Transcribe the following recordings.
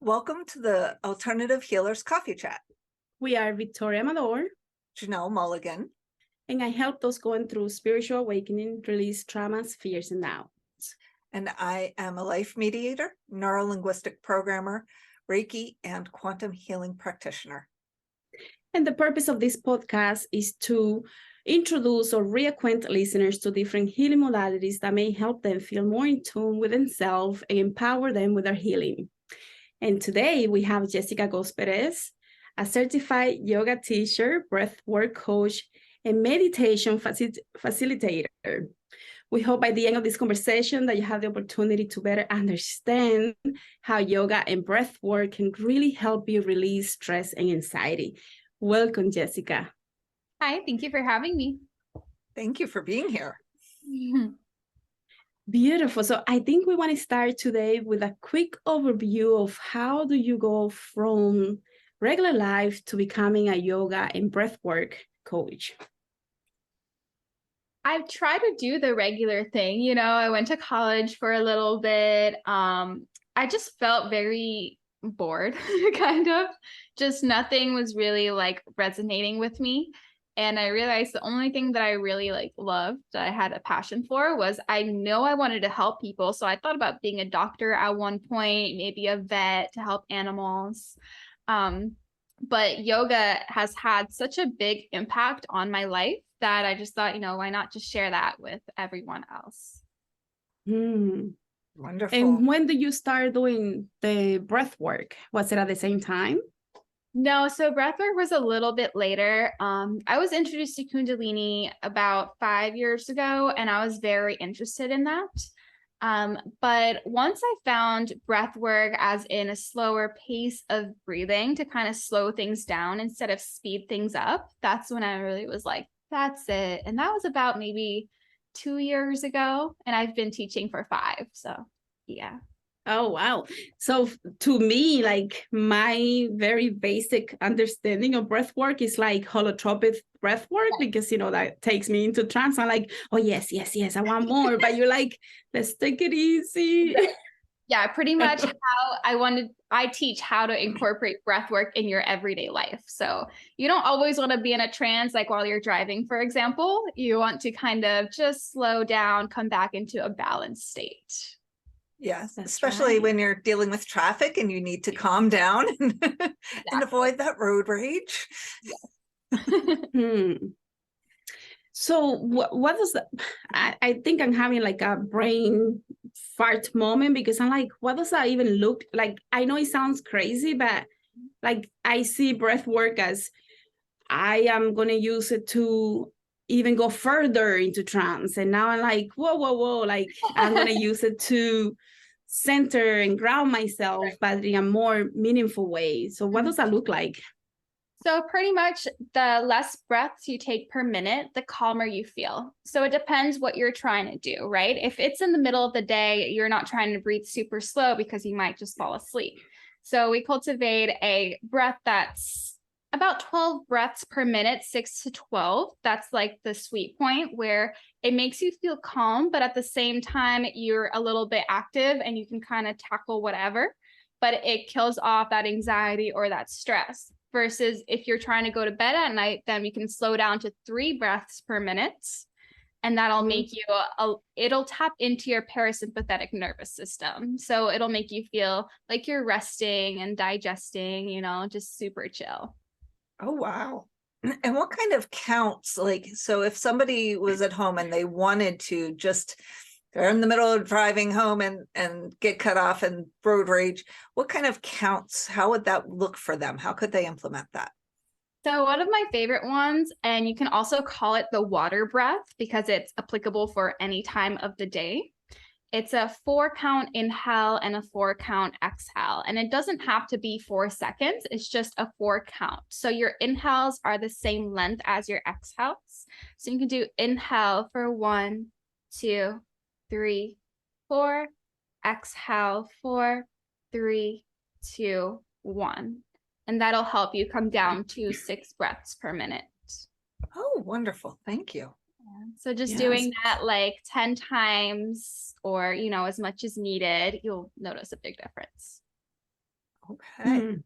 Welcome to the Alternative Healers Coffee Chat. We are Victoria Amador, Janelle Mulligan. and I help those going through spiritual awakening release traumas, fears, and doubts. And I am a life mediator, neuro-linguistic programmer, Reiki, and quantum healing practitioner. And the purpose of this podcast is to introduce or reacquaint listeners to different healing modalities that may help them feel more in tune with themselves and empower them with their healing. And today we have Jessica Perez, a certified yoga teacher, breathwork coach, and meditation facilitator. We hope by the end of this conversation that you have the opportunity to better understand how yoga and breathwork can really help you release stress and anxiety. Welcome, Jessica. Hi, thank you for having me. Thank you for being here. Beautiful. So I think we want to start today with a quick overview of how do you go from regular life to becoming a yoga and breathwork coach. I've tried to do the regular thing. I went to college for a little bit. I just felt very bored, kind of. Just nothing was really resonating with me. And I realized the only thing that I really loved, that I had a passion for, was I know I wanted to help people. So I thought about being a doctor at one point, maybe a vet to help animals. But yoga has had such a big impact on my life that I just thought, why not just share that with everyone else? Wonderful. And when did you start doing the breath work? Was it at the same time? No, so breathwork was a little bit later. I was introduced to Kundalini about 5 years ago, and I was very interested in that. But once I found breathwork as in a slower pace of breathing to kind of slow things down instead of speed things up, that's when I really was like, that's it. And that was about maybe 2 years ago, and I've been teaching for 5. So yeah. Oh, wow. So to me, my very basic understanding of breath work is like holotropic breath work, because, that takes me into trance. I'm like, oh, yes, I want more. But you're like, let's take it easy. Yeah, pretty much how I teach how to incorporate breath work in your everyday life. So you don't always want to be in a trance, like while you're driving, for example. You want to kind of just slow down, come back into a balanced state. Yes, That's especially right. when you're dealing with traffic and you need to calm down and avoid that road rage. So what does that, I think I'm having like a brain fart moment, because I'm like, what does that even look like? I know it sounds crazy, but I see breath work as I am going to use it to even go further into trance. And now I'm like, whoa. I'm going to use it to center and ground myself, but in a more meaningful way. So what does that look like? So pretty much the less breaths you take per minute, the calmer you feel. So it depends what you're trying to do, right? If it's in the middle of the day, you're not trying to breathe super slow because you might just fall asleep. So we cultivate a breath that's about 12 breaths per minute, 6 to 12. That's like the sweet point where it makes you feel calm, but at the same time, you're a little bit active and you can kind of tackle whatever, but it kills off that anxiety or that stress. Versus if you're trying to go to bed at night, then we can slow down to 3 breaths per minute. And that'll make you, it'll tap into your parasympathetic nervous system. So it'll make you feel like you're resting and digesting, just super chill. Oh, wow. And what kind of counts? So if somebody was at home and they wanted to they're in the middle of driving home and get cut off and road rage, what kind of counts? How would that look for them? How could they implement that? So one of my favorite ones, and you can also call it the water breath because it's applicable for any time of the day. It's a 4-count inhale and a 4-count exhale. And it doesn't have to be 4 seconds. It's just a 4-count. So your inhales are the same length as your exhales. So you can do inhale for 1, 2, 3, 4, exhale 4, 3, 2, 1. And that'll help you come down to 6 breaths per minute. Oh, wonderful. Thank you. So just doing that 10 times or, as much as needed, you'll notice a big difference. Okay. Mm.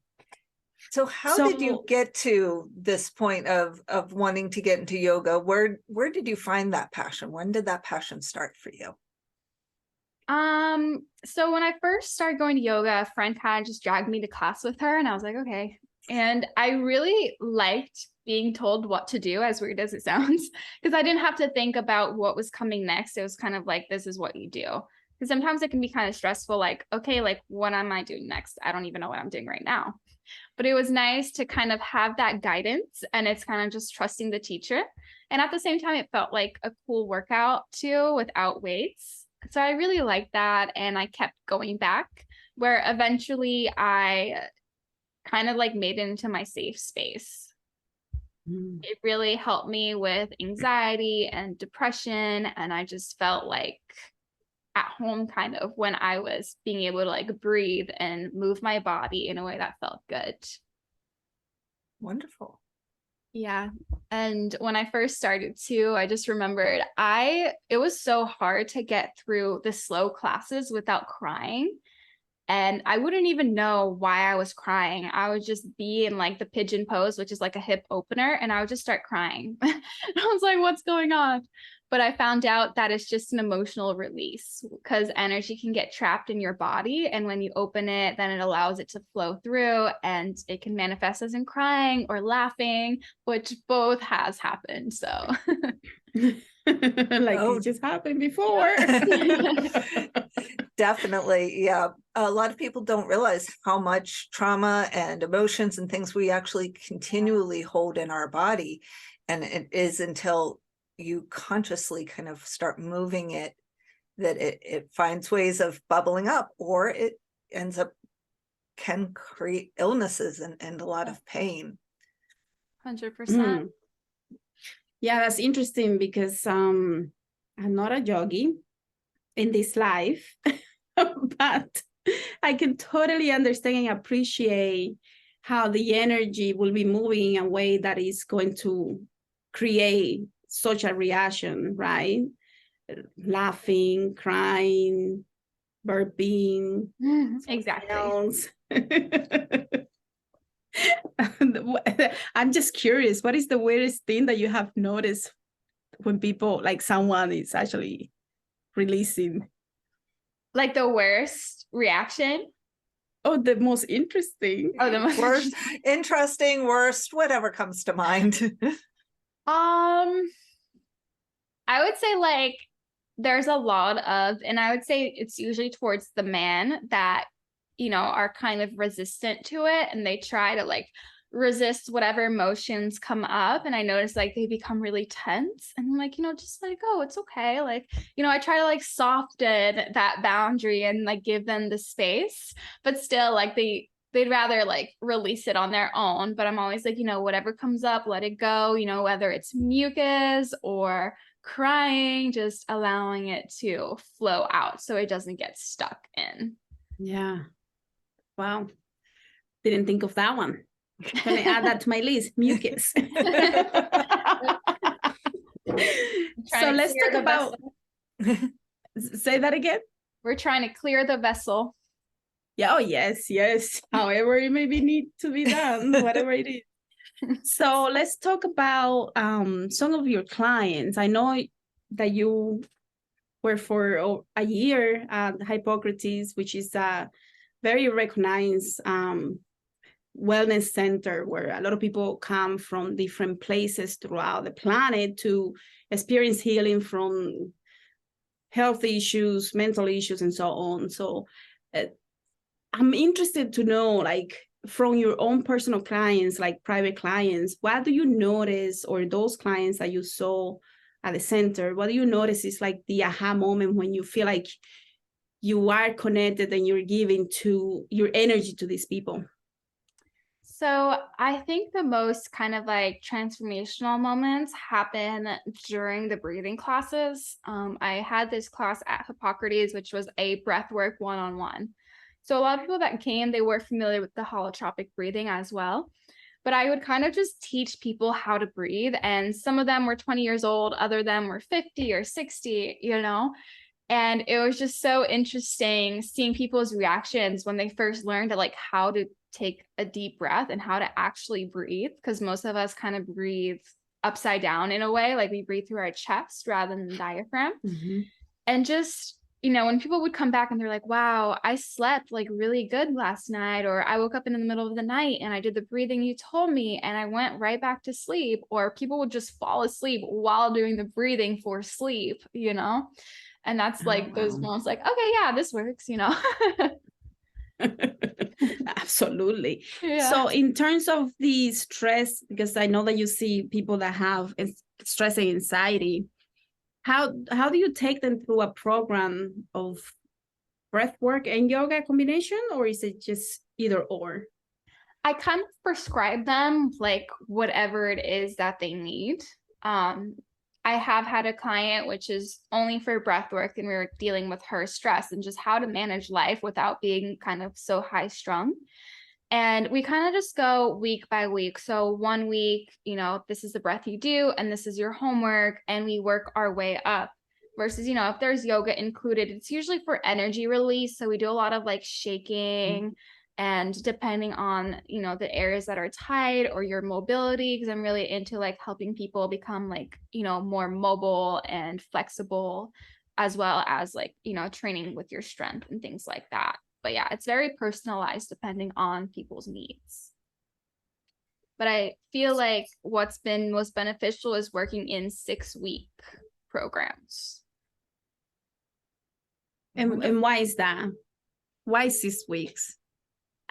So how did you So- get to this point of wanting to get into yoga? Where did you find that passion? When did that passion start for you? So when I first started going to yoga, a friend kind of just dragged me to class with her, and I was like, okay. And I really liked being told what to do, as weird as it sounds, because I didn't have to think about what was coming next. It was kind of like, this is what you do. Because sometimes it can be kind of stressful, like, okay, like, what am I doing next? I don't even know what I'm doing right now. But it was nice to kind of have that guidance, and it's kind of just trusting the teacher. And at the same time, it felt like a cool workout too, without weights. So I really liked that, and I kept going back, where eventually I kind of like made it into my safe space. Mm. It really helped me with anxiety and depression, and I just felt like at home kind of when I was being able to like breathe and move my body in a way that felt good. Wonderful. Yeah. And when I first started too, I just remembered it was so hard to get through the slow classes without crying. And I wouldn't even know why I was crying. I would just be in like the pigeon pose, which is like a hip opener, and I would just start crying. I was like, what's going on? But I found out that it's just an emotional release, because energy can get trapped in your body. And when you open it, then it allows it to flow through, and it can manifest as in crying or laughing, which both has happened. So Like Oh. it just happened before. Definitely. Yeah. A lot of people don't realize how much trauma and emotions and things we actually continually hold in our body. And it is until you consciously kind of start moving it that it finds ways of bubbling up, or it ends up can create illnesses and a lot of pain. 100%. Mm. Yeah, that's interesting because I'm not a yogi in this life, but I can totally understand and appreciate how the energy will be moving in a way that is going to create such a reaction, right? Laughing, crying, burping, Exactly. else. I'm just curious, what is the weirdest thing that you have noticed when people, like someone is actually releasing? Like the worst reaction. Oh, the most interesting. Oh, the most Worst, interesting, worst, whatever comes to mind. I would say like there's a lot of, and I would say it's usually towards the man that, are kind of resistant to it, and they try to like resist whatever emotions come up. And I notice like they become really tense, and I'm like, just let it go. It's okay. Like, I try to like soften that boundary and like give them the space, but still like they'd rather like release it on their own. But I'm always like, whatever comes up, let it go, whether it's mucus or crying, just allowing it to flow out so it doesn't get stuck in. Yeah. Wow. Didn't think of that one. Can I add that to my list? Mucus. So let's talk about, say that again. We're trying to clear the vessel. Yeah, oh yes. However it may be need to be done, whatever it is. So let's talk about some of your clients. I know that you were for a year at Hippocrates, which is a very recognized wellness center where a lot of people come from different places throughout the planet to experience healing from health issues, mental issues, and so on. So I'm interested to know, like, from your own personal clients, like private clients, what do you notice, or those clients that you saw at the center, what do you notice is like the aha moment when you feel like you are connected and you're giving to your energy to these people? So I think the most kind of like transformational moments happen during the breathing classes. I had this class at Hippocrates, which was a breathwork one-on-one. So a lot of people that came, they were familiar with the holotropic breathing as well. But I would kind of just teach people how to breathe. And some of them were 20 years old, other them were 50 or 60, And it was just so interesting seeing people's reactions when they first learned like how to take a deep breath and how to actually breathe. Because most of us kind of breathe upside down in a way, like we breathe through our chest rather than the diaphragm. Mm-hmm. And just, you know, when people would come back and they're like, wow, I slept like really good last night, or I woke up in the middle of the night and I did the breathing you told me and I went right back to sleep, or people would just fall asleep while doing the breathing for sleep, you know? And that's like those moments like, okay, yeah, this works, you know? Absolutely. Yeah. So in terms of the stress, because I know that you see people that have stress and anxiety, how do you take them through a program of breath work and yoga combination, or is it just either or? I kind of prescribe them like whatever it is that they need. I have had a client which is only for breath work, and we were dealing with her stress and just how to manage life without being kind of so high strung. And we kind of just go week by week. So 1 week, you know, this is the breath you do, and this is your homework, and we work our way up. Versus, you know, if there's yoga included, it's usually for energy release. So we do a lot of like shaking, and depending on, you know, the areas that are tight or your mobility, because I'm really into like helping people become like, you know, more mobile and flexible, as well as like, you know, training with your strength and things like that. But yeah, it's very personalized depending on people's needs. But I feel like what's been most beneficial is working in 6-week programs. And why is that? Why 6 weeks?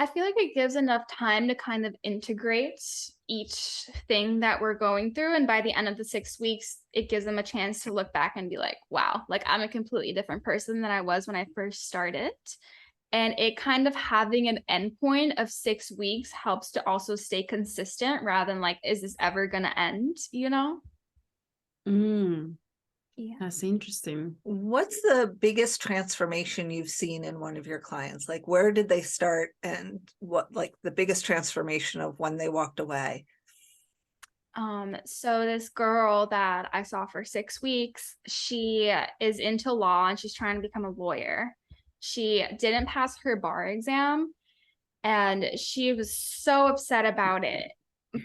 I feel like it gives enough time to kind of integrate each thing that we're going through. And by the end of the 6 weeks, it gives them a chance to look back and be like, wow, like I'm a completely different person than I was when I first started. And it kind of having an endpoint of 6 weeks helps to also stay consistent rather than like, is this ever going to end, you know? Yeah. That's interesting. What's the biggest transformation you've seen in one of your clients? Like, where did they start, and what, like, the biggest transformation of when they walked away? So this girl that I saw for 6 weeks, she is into law and she's trying to become a lawyer. She didn't pass her bar exam and she was so upset about it.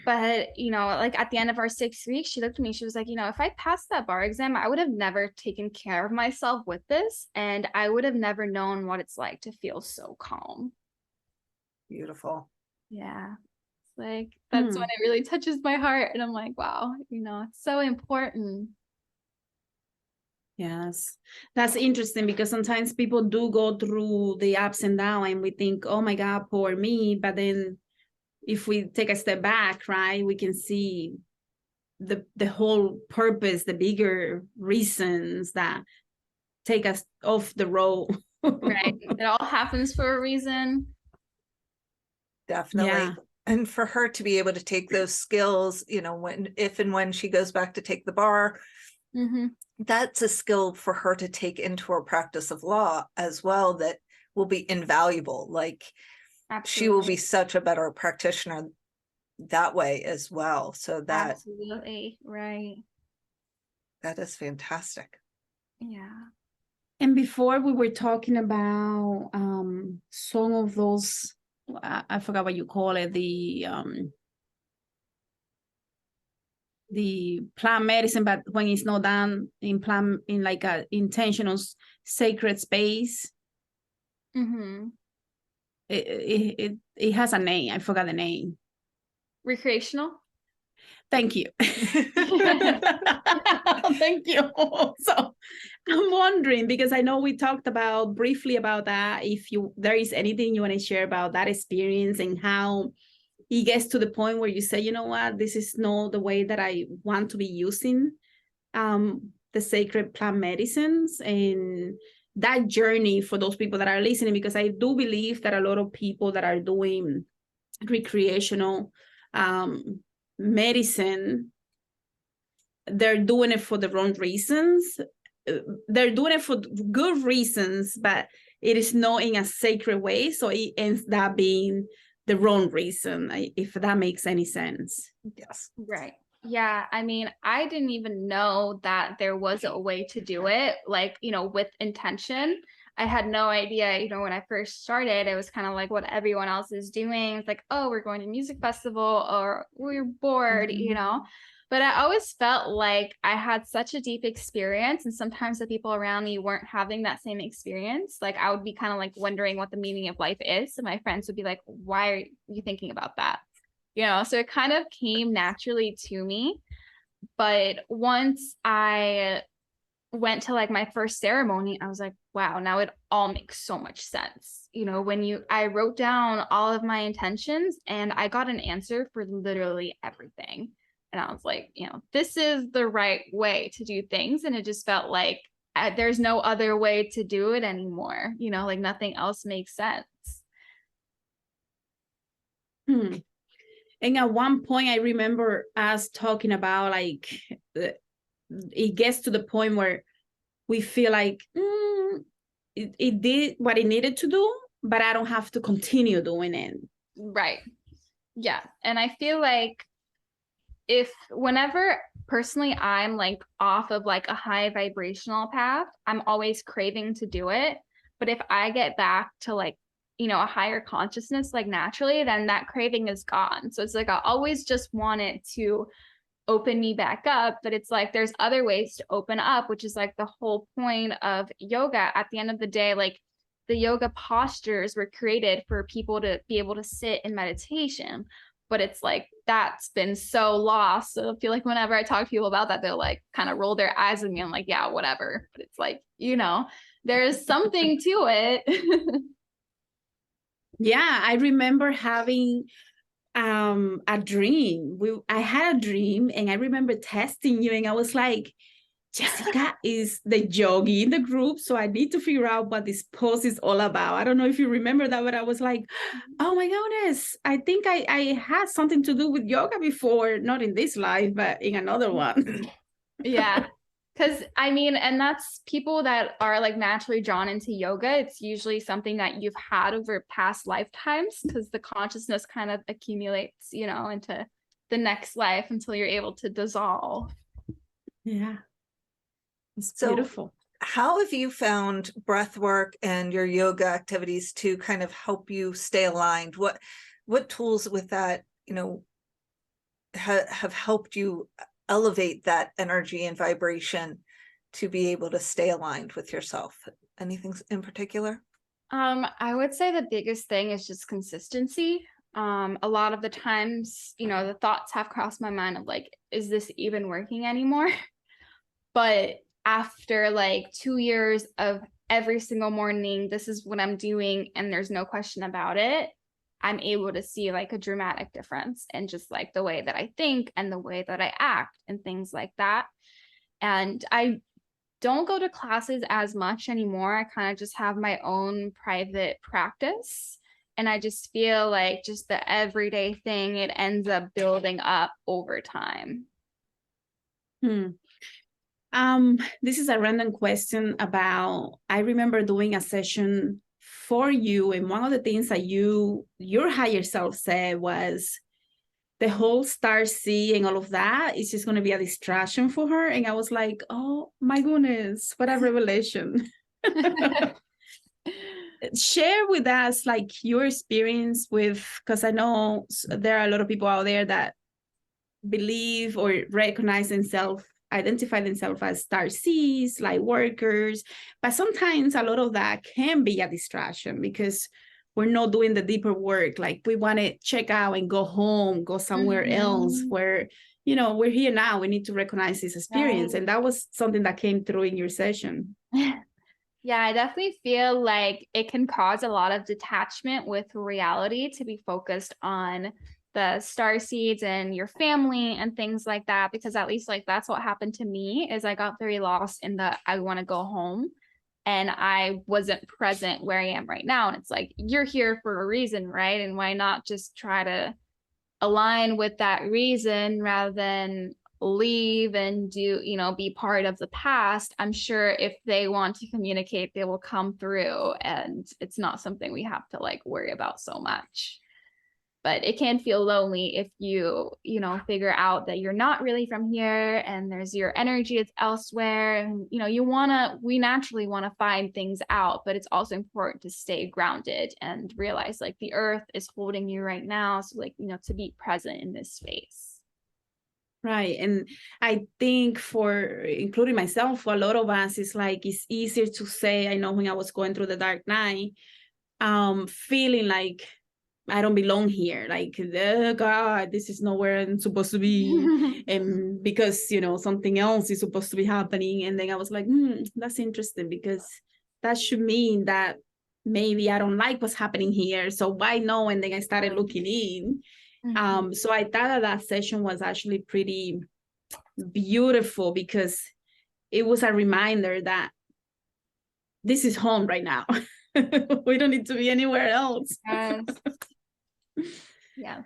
But, you know, like at the end of our 6 weeks, she looked at me, she was like, you know, if I passed that bar exam, I would have never taken care of myself with this, and I would have never known what it's like to feel so calm. Beautiful. Yeah. It's like, that's when it really touches my heart. And I'm like, wow, you know, it's so important. Yes, that's interesting, because sometimes people do go through the ups and downs and we think, oh my God, poor me. But then if we take a step back, right, we can see the whole purpose, the bigger reasons that take us off the road. Right. It all happens for a reason. Definitely. Yeah. And for her to be able to take those skills, you know, if and when she goes back to take the bar, that's a skill for her to take into her practice of law as well, that will be invaluable. Like, she will be such a better practitioner that way as well. So that Absolutely. Right. that is fantastic. Yeah. And before we were talking about some of those, I forgot what you call it, the plant medicine, but when it's not done in like a intentional sacred space, it has a name. I forgot the name. Recreational. Thank you. Thank you. So I'm wondering, because I know we talked about briefly about that, if there is anything you want to share about that experience and how it gets to the point where you say, you know what, this is not the way that I want to be using the sacred plant medicines, and that journey for those people that are listening, because I do believe that a lot of people that are doing recreational medicine, they're doing it for the wrong reasons. They're doing it for good reasons, but it is not in a sacred way, so it ends up being the wrong reason, if that makes any sense. Yes. Right. Yeah, I mean, I didn't even know that there was a way to do it, like, with intention. I had no idea, when I first started, it was kind of like what everyone else is doing. It's like, oh, we're going to music festival or we're bored, But I always felt like I had such a deep experience, and sometimes the people around me weren't having that same experience. Like I would be kind of like wondering what the meaning of life is. And my friends would be like, why are you thinking about that? So it kind of came naturally to me. But once I went to like my first ceremony, I was like, wow, now it all makes so much sense. I wrote down all of my intentions and I got an answer for literally everything. And I was like, this is the right way to do things. And it just felt like there's no other way to do it anymore. Like nothing else makes sense. Hmm. And at one point, I remember us talking about like, it gets to the point where we feel like it did what it needed to do, but I don't have to continue doing it. Right. Yeah. And I feel like whenever personally I'm like off of like a high vibrational path, I'm always craving to do it. But if I get back to like, a higher consciousness, like naturally, then that craving is gone. So it's like I always just want it to open me back up, but it's like there's other ways to open up, which is like the whole point of yoga. At the end of the day, like the yoga postures were created for people to be able to sit in meditation, but it's like that's been so lost. So I feel like whenever I talk to people about that, they'll like kind of roll their eyes at me. I'm like, yeah, whatever. But it's like, there's something to it. Yeah, I remember having a dream. I had a dream and I remember testing you and I was like, Jessica is the yogi in the group, so I need to figure out what this pose is all about. I don't know if you remember that, but I was like, oh my goodness, I think I had something to do with yoga before, not in this life, but in another one. Yeah. Because I mean, and that's people that are like naturally drawn into yoga. It's usually something that you've had over past lifetimes because the consciousness kind of accumulates, into the next life until you're able to dissolve. Yeah. It's So beautiful. how have you found breath work and your yoga activities to kind of help you stay aligned? What tools with that, have helped you elevate that energy and vibration to be able to stay aligned with yourself? Anything in particular? I would say the biggest thing is just consistency. A lot of the times, the thoughts have crossed my mind of like, is this even working anymore? But after like 2 years of every single morning, this is what I'm doing, and there's no question about it, I'm able to see like a dramatic difference in just like the way that I think and the way that I act and things like that. And I don't go to classes as much anymore. I kind of just have my own private practice. And I just feel like just the everyday thing, it ends up building up over time. This is a random question about, I remember doing a session for you, and one of the things that your higher self said was the whole star sea and all of that is just going to be a distraction for her. And I was like, oh my goodness, what a revelation. Share with us like your experience with, because I know there are a lot of people out there that believe or recognize themselves, identify themselves as star seeds, light workers, but sometimes a lot of that can be a distraction because we're not doing the deeper work. Like we want to check out and go home, go somewhere else where, we're here now. We need to recognize this experience. Right. And that was something that came through in your session. Yeah, I definitely feel like it can cause a lot of detachment with reality to be focused on the star seeds and your family and things like that, because at least like that's what happened to me is I got very lost in the I want to go home and I wasn't present where I am right now. And it's like, you're here for a reason, right? And why not just try to align with that reason rather than leave and do, be part of the past. I'm sure if they want to communicate, they will come through, and it's not something we have to like worry about so much. but it can feel lonely if you figure out that you're not really from here and there's your energy is elsewhere. And, we naturally want to find things out, but it's also important to stay grounded and realize like the earth is holding you right now. So like, to be present in this space. Right. And I think for including myself, for a lot of us, it's like it's easier to say, I know when I was going through the dark night, feeling like I don't belong here, like, oh God, this is not where I'm supposed to be. And because, something else is supposed to be happening. And then I was like, that's interesting, because that should mean that maybe I don't like what's happening here. So why no? And then I started looking in. So I thought that session was actually pretty beautiful, because it was a reminder that this is home right now. We don't need to be anywhere else. Yes. Yes.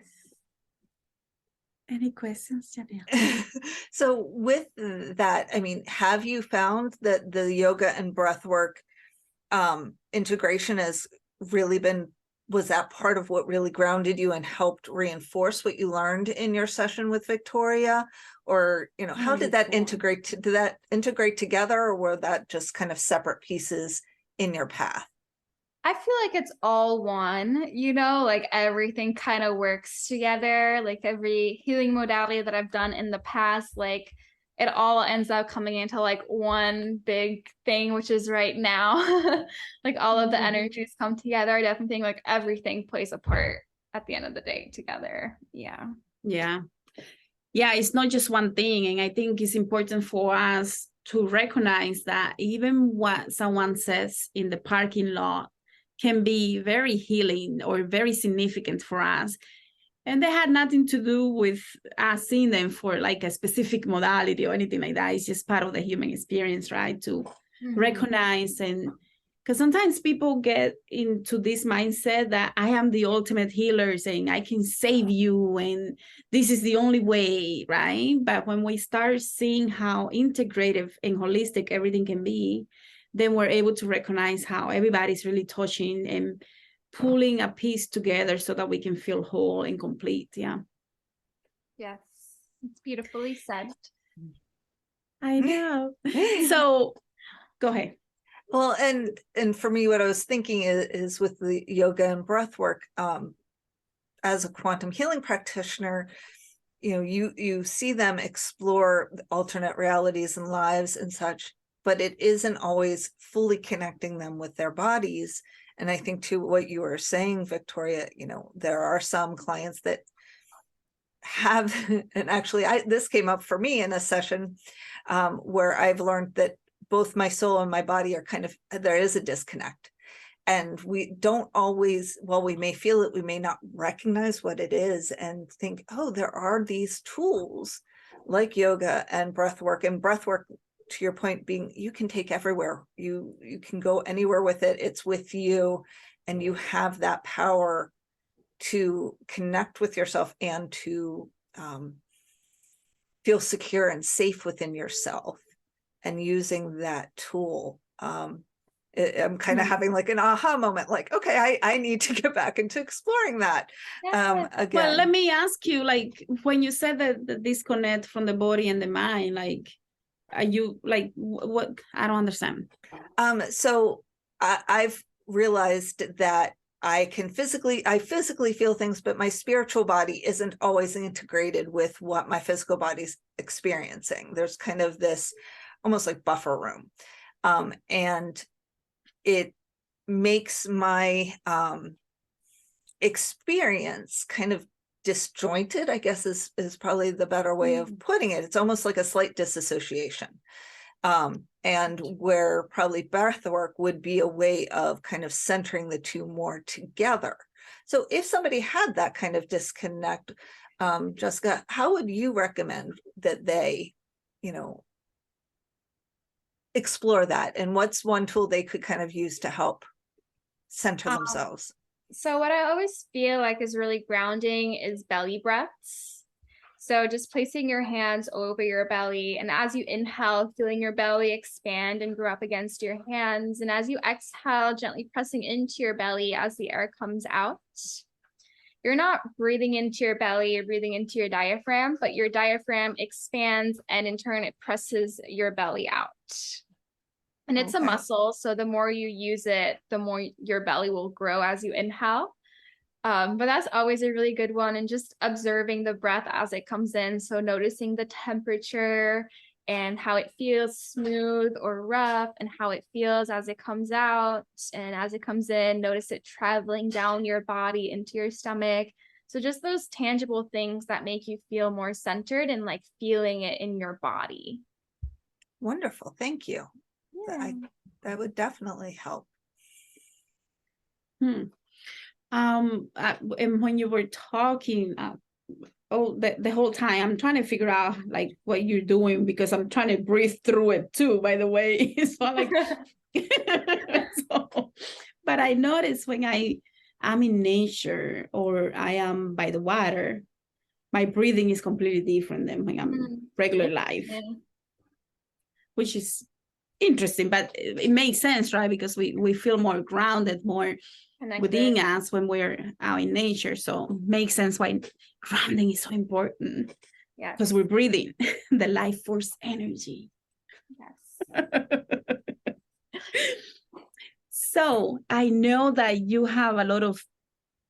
Any questions, Janelle? So with that, I mean, have you found that the yoga and breath work integration has really was that part of what really grounded you and helped reinforce what you learned in your session with Victoria? Or, how did that integrate? Did that integrate together, or were that just kind of separate pieces in your path? I feel like it's all one, like everything kind of works together. Like every healing modality that I've done in the past, like it all ends up coming into like one big thing, which is right now. Like all of the energies come together. I definitely think like everything plays a part at the end of the day together. Yeah. Yeah. Yeah, it's not just one thing. And I think it's important for us to recognize that even what someone says in the parking lot can be very healing or very significant for us. And they had nothing to do with us seeing them for like a specific modality or anything like that. It's just part of the human experience, right? To recognize, and because sometimes people get into this mindset that I am the ultimate healer, saying I can save you and this is the only way, right? But when we start seeing how integrative and holistic everything can be, then we're able to recognize how everybody's really touching and pulling a piece together so that we can feel whole and complete. Yeah. Yes. It's beautifully said. I know. So go ahead. Well, and for me, what I was thinking is with the yoga and breath work, as a quantum healing practitioner, you see them explore alternate realities and lives and such, but it isn't always fully connecting them with their bodies. And I think to what you were saying, Victoria, there are some clients that have, and actually this came up for me in a session where I've learned that both my soul and my body are there is a disconnect. And we don't always, while we may feel it, we may not recognize what it is and think, oh, there are these tools like yoga and breath work. And breath work, to your point being, you can take everywhere. You can go anywhere with it. It's with you, and you have that power to connect with yourself and to feel secure and safe within yourself. And using that tool, I'm kind of having like an aha moment, like, okay, I need to get back into exploring that again. Well, let me ask you, like, when you said that the disconnect from the body and the mind, like, are you like, what? I don't understand. So I've realized that I physically feel things, but my spiritual body isn't always integrated with what my physical body's experiencing. There's kind of this almost like buffer room. And it makes my experience kind of disjointed, I guess is probably the better way of putting it. It's almost like a slight disassociation. And where probably breath work would be a way of kind of centering the two more together. So if somebody had that kind of disconnect, Jessica, how would you recommend that they, explore that? And what's one tool they could kind of use to help center themselves? So what I always feel like is really grounding is belly breaths. So just placing your hands over your belly, and as you inhale, feeling your belly expand and grow up against your hands. And as you exhale, gently pressing into your belly as the air comes out. you're not breathing into your belly, you're breathing into your diaphragm, but your diaphragm expands and in turn it presses your belly out. And it's a muscle, so the more you use it, the more your belly will grow as you inhale. But that's always a really good one, and just observing the breath as it comes in. So noticing the temperature and how it feels smooth or rough, and how it feels as it comes out. And as it comes in, notice it traveling down your body into your stomach. So just those tangible things that make you feel more centered and like feeling it in your body. Wonderful. Thank you. Yeah. That would definitely help. And when you were talking, the whole time, I'm trying to figure out like what you're doing, because I'm trying to breathe through it too, by the way. So like, but I notice when I'm in nature or I am by the water, my breathing is completely different than when I'm regular life, which is interesting, but it makes sense, right? Because we feel more grounded, more within us when we're out in nature. So it makes sense why grounding is so important. Yeah, because we're breathing the life force energy. Yes. So I know that you have a lot of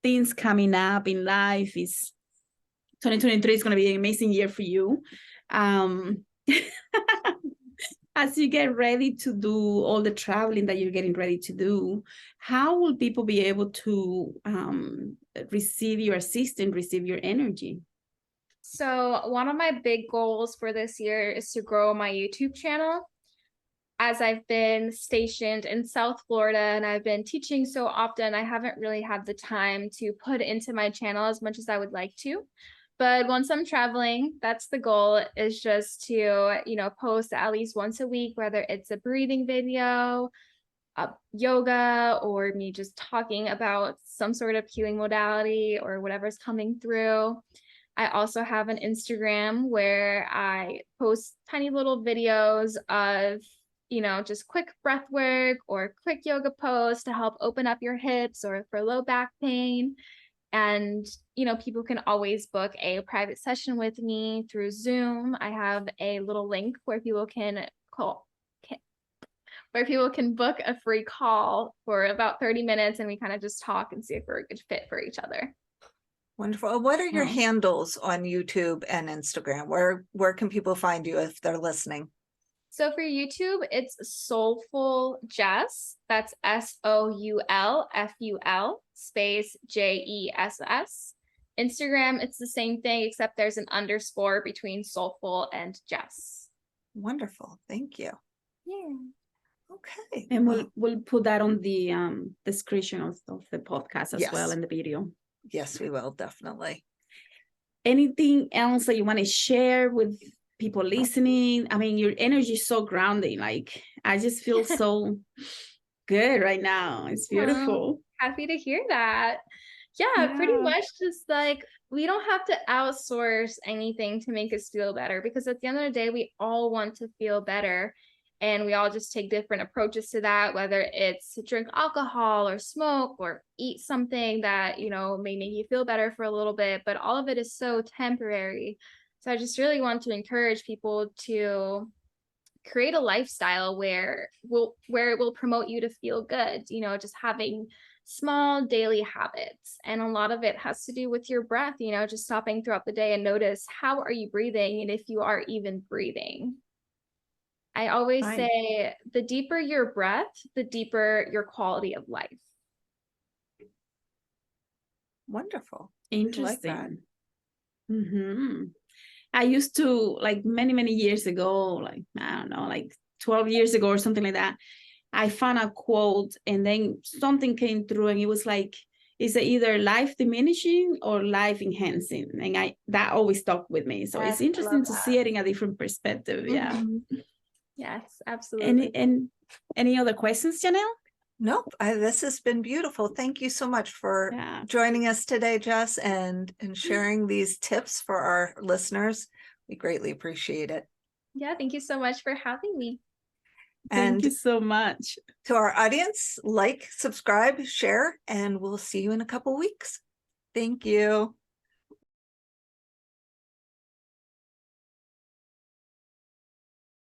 things coming up in life. 2023 is going to be an amazing year for you. As you get ready to do all the traveling that you're getting ready to do, how will people be able to receive your assistance, receive your energy? So one of my big goals for this year is to grow my YouTube channel. As I've been stationed in South Florida and I've been teaching so often, I haven't really had the time to put into my channel as much as I would like to. But once I'm traveling, that's the goal, is just to, post at least once a week, whether it's a breathing video, yoga, or me just talking about some sort of healing modality or whatever's coming through. I also have an Instagram where I post tiny little videos of, just quick breath work or quick yoga pose to help open up your hips or for low back pain. And, people can always book a private session with me through Zoom. I have a little link where people can book a free call for about 30 minutes, and we kind of just talk and see if we're a good fit for each other. Wonderful. What are your handles on YouTube and Instagram? Where can people find you if they're listening? So for YouTube, it's Soulful Jess. That's SOULFUL space JESS. Instagram, it's the same thing, except there's an underscore between Soulful and Jess. Wonderful. Thank you. Yeah. Okay. And we'll put that on the description of the podcast as well, in the video. Yes, we will, definitely. Anything else that you want to share with people listening? I mean, your energy is so grounding. Like, I just feel so good right now. It's beautiful. Happy to hear that. Yeah, pretty much just like, we don't have to outsource anything to make us feel better, because at the end of the day, we all want to feel better. And we all just take different approaches to that, whether it's to drink alcohol or smoke or eat something that, may make you feel better for a little bit, but all of it is so temporary. So I just really want to encourage people to create a lifestyle where it will promote you to feel good, just having small daily habits. And a lot of it has to do with your breath, just stopping throughout the day and notice, how are you breathing? And if you are even breathing. I always say, the deeper your breath, the deeper your quality of life. Wonderful. Interesting. I like that. Mm-hmm. I used to, like many years ago, like, I don't know, like 12 years ago or something like that, I found a quote and then something came through and it was like, is it either life diminishing or life enhancing? And that always stuck with me. So it's interesting to see it in a different perspective. Mm-hmm. Yeah. Yes, absolutely. Any other questions, Janel? Nope. This has been beautiful. Thank you so much for joining us today, Jess, and sharing these tips for our listeners. We greatly appreciate it. Yeah, thank you so much for having me. Thank you so much. To our audience, like, subscribe, share, and we'll see you in a couple weeks. Thank you.